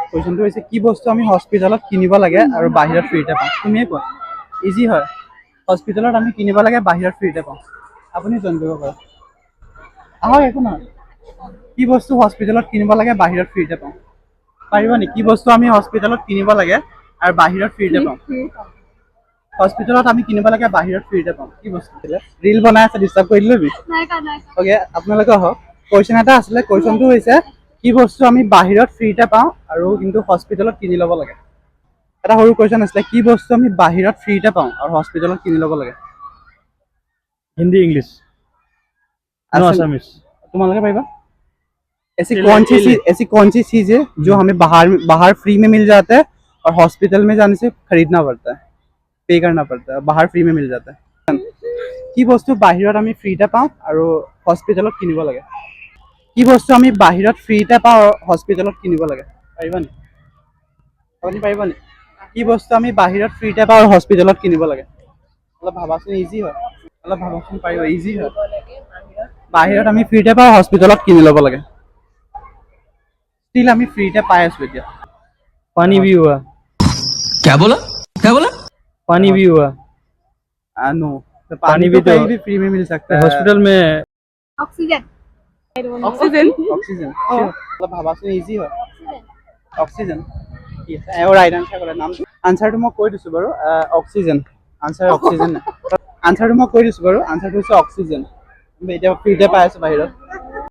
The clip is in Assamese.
কুৱেশ্যনটো হৈছে কি বস্তু আমি হস্পিটেলত কিনিব লাগে আৰু বাহিৰত ফ্ৰীতে পাওঁ? তুমিয়ে কোৱা। ইজি হয়। হস্পিটেলত আমি কিনিব লাগে, বাহিৰত ফ্ৰীতে পাওঁ। আপুনি জইন কৰিব পাৰে। আহক, একো নহয়। কি বস্তু হস্পিটেলত কিনিব লাগে, বাহিৰত ফ্ৰীতে পাওঁ? পাৰিব নেকি? কি বস্তু আমি হস্পিটেলত কিনিব লাগে আৰু বাহিৰত ফ্ৰীতে পাওঁ? হস্পিটেলত আমি কিনিব লাগে, বাহিৰত ফ্ৰীতে পাওঁ। কি বস্তু আছিলে? ৰিল বনাই আছে, ডিষ্টাৰ্ব কৰি দিলোঁ নেকি? অ'কে, আপোনালোকে আহক। কুৱেশ্যন এটা আছিলে, কুৱেশ্যনটো হৈছে কি বস্তু আমি বাহিৰত ফ্ৰীতে পাওঁ আৰু কিন্তু হস্পিটেলত কিনি ল'ব লাগে? এটা সৰু কুৱেশ্যন আছিলে, কি বস্তু আমি বাহিৰত ফ্ৰীতে পাওঁ আৰু হস্পিটেলত কিনি ল'ব লাগে? Hindi English no Assamese. तुम्हारे भाई ऐसी कौन सी चीज है जो हमें बाहर फ्री में मिल जाता है और हॉस्पिटल में जाने से खरीदना पड़ता है, पे करना पड़ता है, बाहर फ्री में मिल जाता है? কি বস্তু বাহিৰত আমি ফ্ৰীতে পাওঁ আৰু হস্পিটেলত কিনিব লাগে? কি বস্তু আমি বাহিৰত ফ্ৰীতে পাওঁ আৰু হস্পিটেলত কিনিব লাগে? পাৰিবা নেকি? আপুনি পাৰিব নেকি? কি বস্তু আমি বাহিৰত ফ্ৰীতে পাওঁ আৰু হস্পিটেলত কিনিব লাগে? অলপ ভাবাচোন, ইজি হয়। অলপ ভাবাচোন, পাৰিব, ইজি হয়। বাহিৰত আমি ফ্ৰীতে পাওঁ, হস্পিটেলত কিনি ল'ব লাগে। ষ্টিল আমি ফ্ৰীতে পাই আছো এতিয়া। पानी भी हुआ। क्या बोला क्या बोला? पानी भी हुआ। नो, पानी पानी भी तो तो कहीं भी फ्री में मिल सकता है। हॉस्पिटल में ऑक्सीजन। ऑक्सीजन ऑक्सीजन অলপ ভাবাচোন, ইজি হয়। অক্সিজেন ৰাইট আনচাৰ কৰে। নাম আনচাৰটো মই কৈ দিছোঁ বাৰু, অক্সিজেন। Answer oxygen. আনচাৰটো মই কৈ দিছোঁ বাৰু, আনচাৰটো হৈছে অক্সিজেন। আমি এতিয়া ফ্ৰীতে পাই আছোঁ বাহিৰত।